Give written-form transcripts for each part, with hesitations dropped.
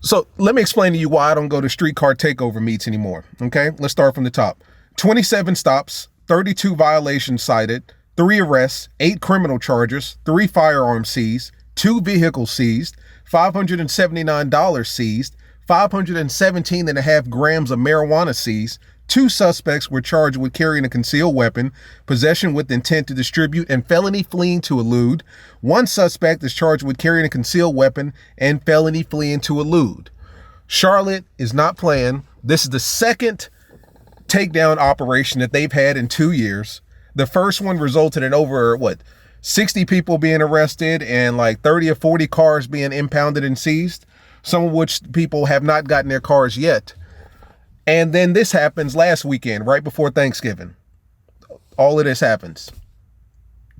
So let me explain to you why I don't go to street car takeover meets anymore. Okay, let's start from the top. 27 stops, 32 violations cited, 3 arrests, 8 criminal charges, 3 firearms seized, 2 vehicles seized, $579 seized, 517.5 grams of marijuana seized. 2 suspects were charged with carrying a concealed weapon, possession with intent to distribute, and felony fleeing to elude. 1 suspect is charged with carrying a concealed weapon and felony fleeing to elude. Charlotte is not playing. This is the second takedown operation that they've had in 2 years. The first one resulted in over, 60 people being arrested and like 30 or 40 cars being impounded and seized, some of which people have not gotten their cars yet. And then this happens last weekend, right before Thanksgiving. All of this happens.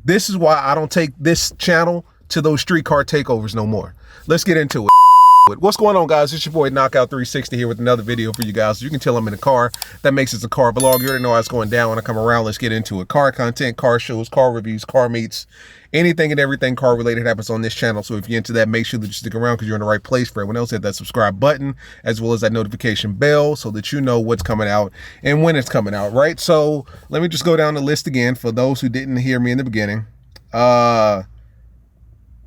This is why I don't take this channel to those street car takeovers no more. Let's get into it. What's going on, guys? It's your boy Knockout 360 here with another video for you guys. You can tell I'm in a car. That makes it a car vlog. You already know how it's going down when I come around. Let's get into it. Car content, car shows, car reviews, car meets, anything and everything car related happens on this channel. So if you're into that, make sure that you stick around because you're in the right place. For everyone else, hit that subscribe button as well as that notification bell so that you know what's coming out and when it's coming out, right? So let me just go down the list again for those who didn't hear me in the beginning.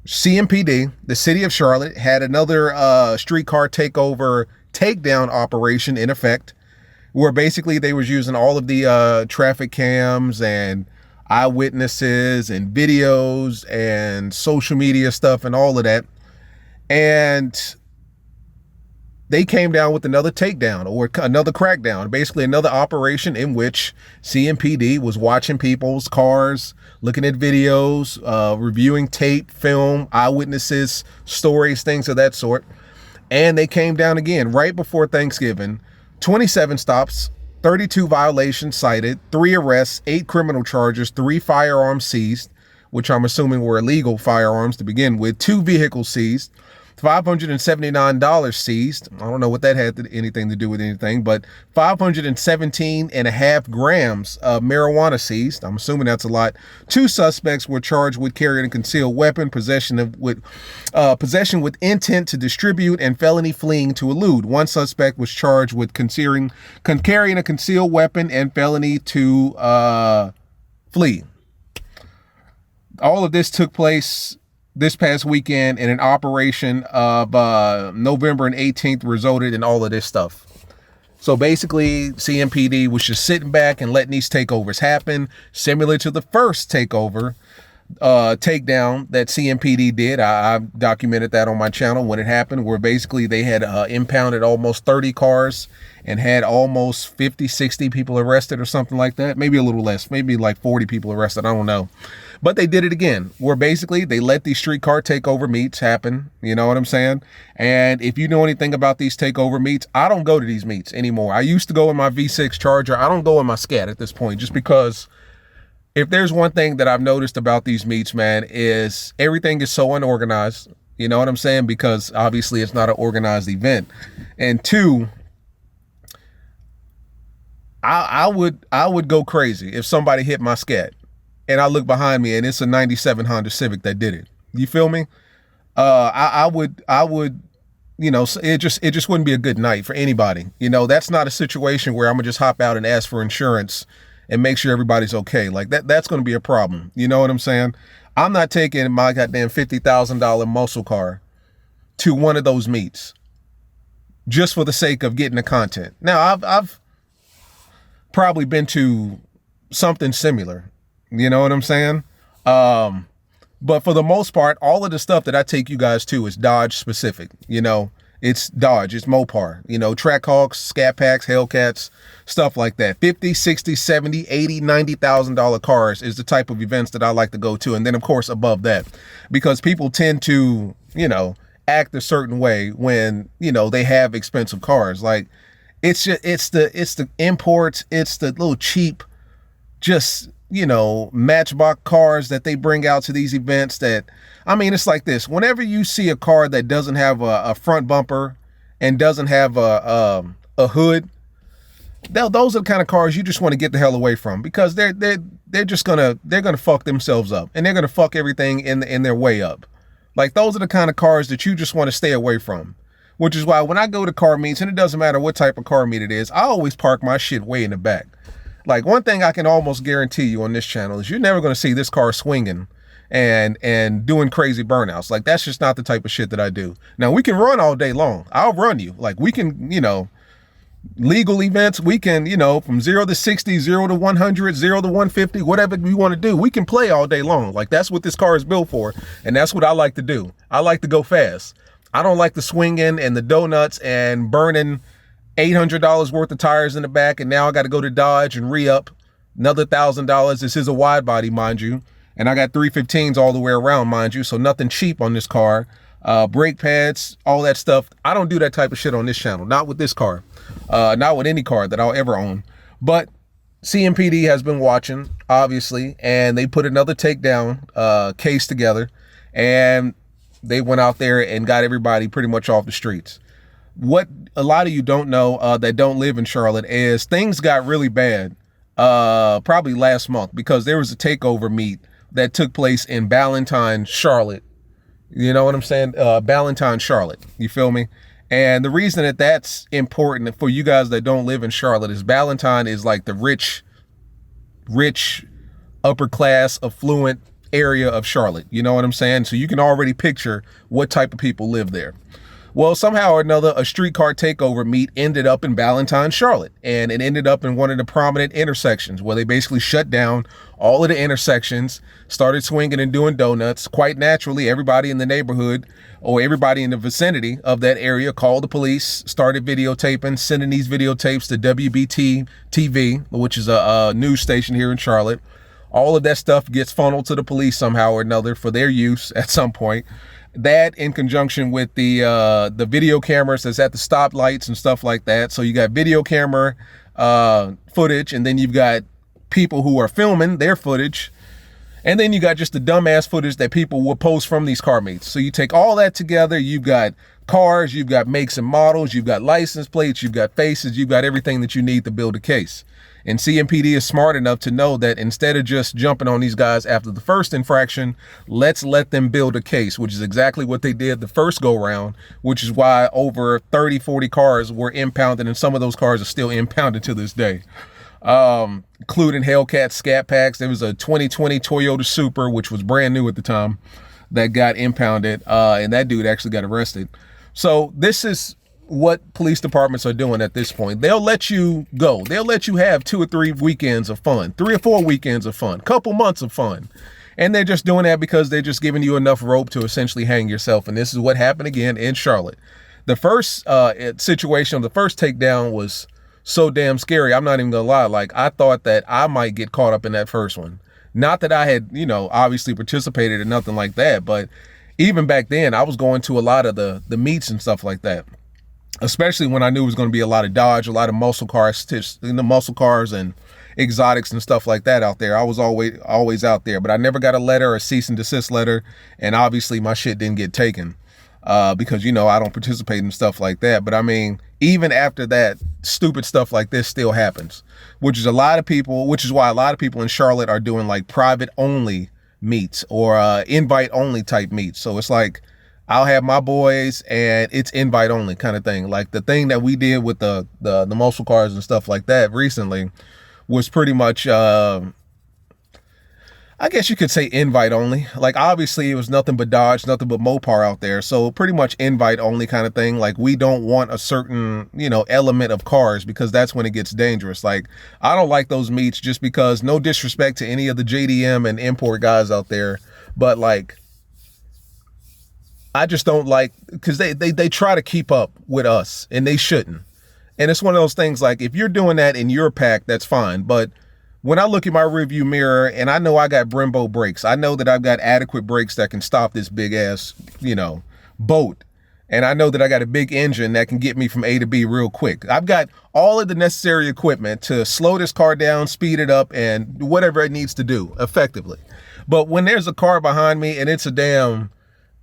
CMPD, the city of Charlotte, had another street car takeover takedown operation in effect, where basically they was using all of the traffic cams and eyewitnesses and videos and social media stuff and all of that. And they came down with another takedown or another crackdown, basically another operation in which CMPD was watching people's cars, looking at videos, reviewing tape, film, eyewitnesses, stories, things of that sort. And they came down again right before Thanksgiving. 27 stops, 32 violations cited, 3 arrests, 8 criminal charges, 3 firearms seized, which I'm assuming were illegal firearms to begin with, 2 vehicles seized, $579 seized. I don't know what that had anything to do with anything, but 517.5 grams of marijuana seized. I'm assuming that's a lot. 2 suspects were charged with carrying a concealed weapon, possession with intent to distribute, and felony fleeing to elude. 1 suspect was charged with carrying a concealed weapon and felony to flee. All of this took place this past weekend, in an operation of November 18th resulted in all of this stuff. So basically, CMPD was just sitting back and letting these takeovers happen, similar to the first takeover takedown that CMPD did. I documented that on my channel when it happened, where basically they had impounded almost 30 cars and had almost 50, 60 people arrested or something like that. Maybe a little less, maybe like 40 people arrested. I don't know. But they did it again, where basically they let these street car takeover meets happen. You know what I'm saying? And if you know anything about these takeover meets, I don't go to these meets anymore. I used to go in my V6 Charger. I don't go in my Scat at this point, just because if there's one thing that I've noticed about these meets, man, is everything is so unorganized. You know what I'm saying? Because obviously it's not an organized event. And 2, I would go crazy if somebody hit my Scat and I look behind me and it's a 97 Honda Civic that did it. You feel me? I would, you know, it just wouldn't be a good night for anybody. You know, that's not a situation where I'm gonna just hop out and ask for insurance and make sure everybody's okay. Like that's going to be a problem. You know what I'm saying? I'm not taking my goddamn $50,000 muscle car to one of those meets just for the sake of getting the content. Now I've probably been to something similar. You know what I'm saying? But for the most part, all of the stuff that I take you guys to is Dodge specific. You know, it's Dodge, it's Mopar, you know, Trackhawks, ScatPacks, Hellcats, stuff like that. 50, 60, 70, 80, $90,000 cars is the type of events that I like to go to. And then of course above that, because people tend to, you know, act a certain way when, you know, they have expensive cars. Like it's the imports, it's the little cheap, just, you know, matchbox cars that they bring out to these events that, I mean, it's like this. Whenever you see a car that doesn't have a front bumper and doesn't have a hood, those are the kind of cars you just want to get the hell away from, because they're just gonna fuck themselves up, and they're gonna fuck everything in their way up. Like those are the kind of cars that you just want to stay away from. which is why when I go to car meets, and it doesn't matter what type of car meet it is, I always park my shit way in the back. Like, one thing I can almost guarantee you on this channel is you're never going to see this car swinging and doing crazy burnouts. Like, that's just not the type of shit that I do. Now, we can run all day long. I'll run you. Like, we can, you know, legal events, we can, you know, from 0 to 60, 0 to 100, 0 to 150, whatever we want to do, we can play all day long. Like, that's what this car is built for, and that's what I like to do. I like to go fast. I don't like the swinging and the donuts and burning $800 worth of tires in the back, and now I got to go to Dodge and re-up another $1,000. This is a wide body, mind you, and I got 315s all the way around, mind you, so nothing cheap on this car. Brake pads, all that stuff. I don't do that type of shit on this channel, not with this car, not with any car that I'll ever own. But CMPD has been watching, obviously, and they put another takedown case together, and they went out there and got everybody pretty much off the streets. What a lot of you don't know that don't live in Charlotte is things got really bad probably last month, because there was a takeover meet that took place in Ballantyne, Charlotte. You know what I'm saying? Ballantyne, Charlotte. You feel me? And the reason that that's important for you guys that don't live in Charlotte is Ballantyne is like the rich, upper class, affluent area of Charlotte. You know what I'm saying? So you can already picture what type of people live there. Well, somehow or another, a street car takeover meet ended up in Ballantyne, Charlotte, and it ended up in one of the prominent intersections where they basically shut down all of the intersections, started swinging and doing donuts. Quite naturally, everybody in the neighborhood or everybody in the vicinity of that area called the police, started videotaping, sending these videotapes to WBT TV, which is a news station here in Charlotte. All of that stuff gets funneled to the police somehow or another for their use at some point. That in conjunction with the video cameras that's at the stoplights and stuff like that. So you got video camera footage, and then you've got people who are filming their footage, and then you got just the dumbass footage that people will post from these car meets. So you take all that together, you've got cars, you've got makes and models, you've got license plates, you've got faces, you've got everything that you need to build a case. And CMPD is smart enough to know that instead of just jumping on these guys after the first infraction, let's let them build a case, which is exactly what they did the first go round, which is why over 30, 40 cars were impounded, and some of those cars are still impounded to this day. Including Hellcats ScatPacks. There was a 2020 Toyota Supra, which was brand new at the time, that got impounded, and that dude actually got arrested. So this is what police departments are doing at this point. They'll let you go. They'll let you have 2 or 3 weekends of fun, 3 or 4 weekends of fun, couple months of fun. And they're just doing that because they're just giving you enough rope to essentially hang yourself. And this is what happened again in Charlotte. The first situation, the first takedown was so damn scary. I'm not even gonna lie. Like, I thought that I might get caught up in that first one. Not that I had, you know, obviously participated in nothing like that, but even back then I was going to a lot of the meets and stuff like that. Especially when I knew it was going to be a lot of Dodge, a lot of muscle cars, muscle cars and exotics and stuff like that out there. I was always out there, but I never got a letter or a cease and desist letter. And obviously my shit didn't get taken because, you know, I don't participate in stuff like that. But I mean, even after that, stupid stuff like this still happens, which is why a lot of people in Charlotte are doing like private only meets or invite only type meets. So it's like, I'll have my boys and it's invite only kind of thing. Like the thing that we did with the muscle cars and stuff like that recently was pretty much, I guess you could say invite only. Like, obviously it was nothing but Dodge, nothing but Mopar out there. So pretty much invite only kind of thing. Like, we don't want a certain, you know, element of cars because that's when it gets dangerous. Like, I don't like those meets just because, no disrespect to any of the JDM and import guys out there, but like, I just don't like, because they try to keep up with us and they shouldn't. And it's one of those things, like, if you're doing that in your pack, that's fine. But when I look at my rearview mirror and I know I got Brembo brakes, I know that I've got adequate brakes that can stop this big ass, you know, boat. And I know that I got a big engine that can get me from A to B real quick. I've got all of the necessary equipment to slow this car down, speed it up, and whatever it needs to do effectively. But when there's a car behind me and it's a damn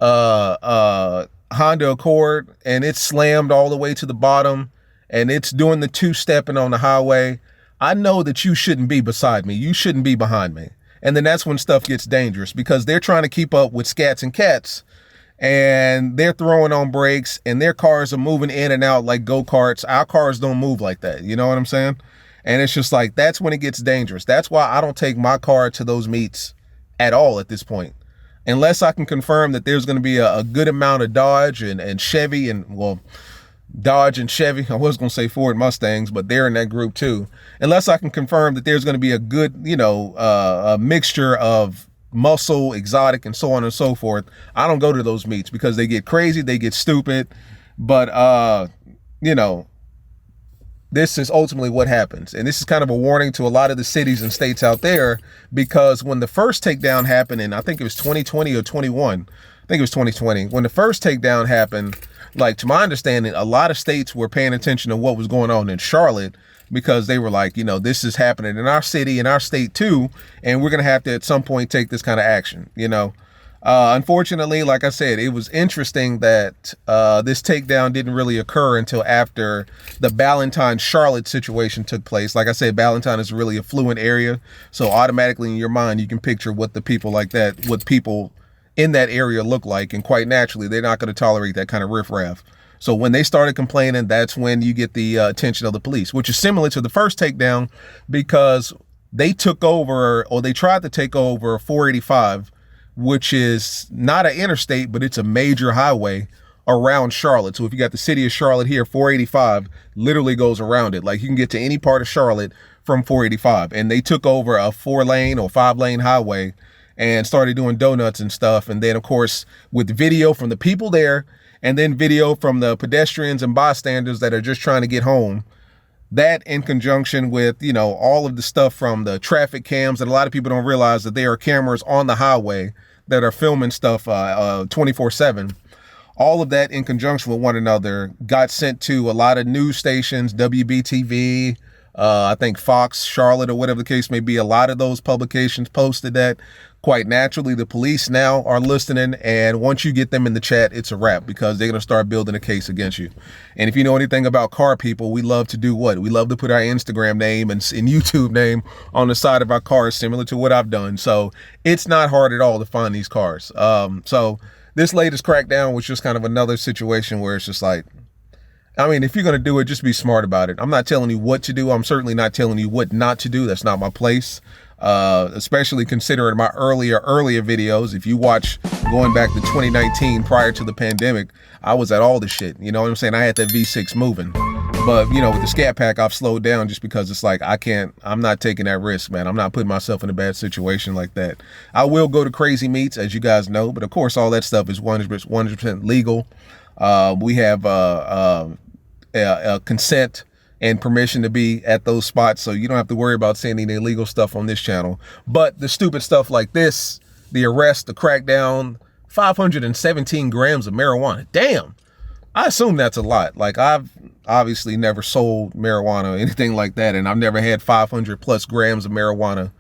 Honda Accord and it's slammed all the way to the bottom and it's doing the 2-stepping on the highway, I know that you shouldn't be beside me. You shouldn't be behind me. And then that's when stuff gets dangerous because they're trying to keep up with scats and cats and they're throwing on brakes and their cars are moving in and out like go-karts. Our cars don't move like that. You know what I'm saying? And it's just like, that's when it gets dangerous. That's why I don't take my car to those meets at all at this point, unless I can confirm that there's going to be a good amount of Dodge and Chevy, and well, Dodge and Chevy. I was going to say Ford Mustangs, but they're in that group too. Unless I can confirm that there's going to be a good, a mixture of muscle, exotic, and so on and so forth, I don't go to those meets because they get crazy, they get stupid. But, this is ultimately what happens. And this is kind of a warning to a lot of the cities and states out there, because when the first takedown happened, and I think it was 2020 or 21, I think it was 2020, when the first takedown happened, like, to my understanding, a lot of states were paying attention to what was going on in Charlotte, because they were like, this is happening in our city, in our state too, and we're going to have to at some point take this kind of action, Unfortunately, like I said, it was interesting that this takedown didn't really occur until after the Ballantyne Charlotte situation took place. Like I said, Ballantyne is really a affluent area, so automatically in your mind you can picture what people in that area look like, and quite naturally they're not going to tolerate that kind of riffraff. So when they started complaining, that's when you get the attention of the police, which is similar to the first takedown, because they took over, or they tried to take over 485, which is not an interstate, but it's a major highway around Charlotte. So if you got the city of Charlotte here, 485 literally goes around it. Like, you can get to any part of Charlotte from 485. And they took over a 4-lane or 5-lane highway and started doing donuts and stuff. And then, of course, with video from the people there, and then video from the pedestrians and bystanders that are just trying to get home, that in conjunction with, all of the stuff from the traffic cams, that a lot of people don't realize that there are cameras on the highway that are filming stuff 24/7. All of that in conjunction with one another got sent to a lot of news stations, WBTV, I think Fox, Charlotte, or whatever the case may be. A lot of those publications posted that. Quite naturally, the police now are listening, and once you get them in the chat, it's a wrap, because they're going to start building a case against you. And if you know anything about car people, we love to do what? We love to put our Instagram name and YouTube name on the side of our cars, similar to what I've done. So it's not hard at all to find these cars. So this latest crackdown was just kind of another situation where it's just like, I mean, if you're going to do it, just be smart about it. I'm not telling you what to do. I'm certainly not telling you what not to do. That's not my place. Especially considering my earlier videos. If you watch going back to 2019, prior to the pandemic, I was at all the shit. You know what I'm saying? I had that V6 moving. But, with the ScatPack, I've slowed down just because it's like, I'm not taking that risk, man. I'm not putting myself in a bad situation like that. I will go to crazy meets, as you guys know, but of course, all that stuff is 100% legal. We have consent and permission to be at those spots, so you don't have to worry about seeing any illegal stuff on this channel. But the stupid stuff like this, the arrest, the crackdown, 517 grams of marijuana. Damn, I assume that's a lot. Like, I've obviously never sold marijuana or anything like that, and I've never had 500 plus grams of marijuana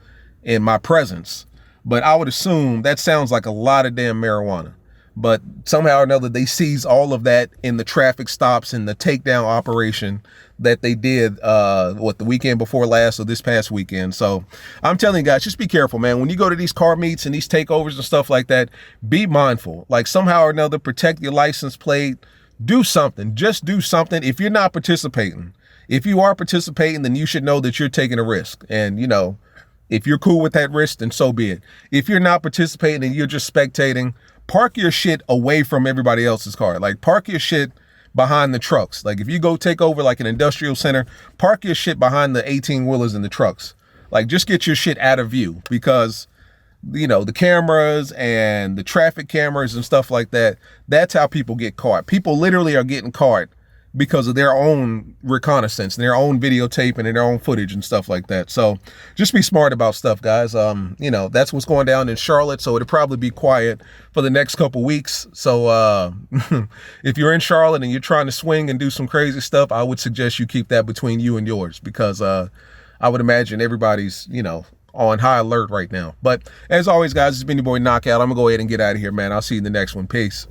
in my presence. But I would assume that sounds like a lot of damn marijuana. But somehow or another, they seized all of that in the traffic stops and the takedown operation that they did, the weekend before last, or this past weekend. So I'm telling you guys, just be careful, man. When you go to these car meets and these takeovers and stuff like that, be mindful. Like, somehow or another, protect your license plate. Do something. Just do something. If you're not participating, if you are participating, then you should know that you're taking a risk. And, if you're cool with that risk, then so be it. If you're not participating and you're just spectating, park your shit away from everybody else's car. Like, park your shit behind the trucks. Like, if you go take over like an industrial center, park your shit behind the 18-wheelers and the trucks. Like, just get your shit out of view, because, the cameras and the traffic cameras and stuff like that, that's how people get caught. People literally are getting caught because of their own reconnaissance and their own videotaping and their own footage and stuff like that. So just be smart about stuff, guys. That's what's going down in Charlotte. So it'll probably be quiet for the next couple weeks. So if you're in Charlotte and you're trying to swing and do some crazy stuff, I would suggest you keep that between you and yours, because I would imagine everybody's, on high alert right now. But as always, guys, it's been your boy Knockout. I'm gonna go ahead and get out of here, man. I'll see you in the next one. Peace.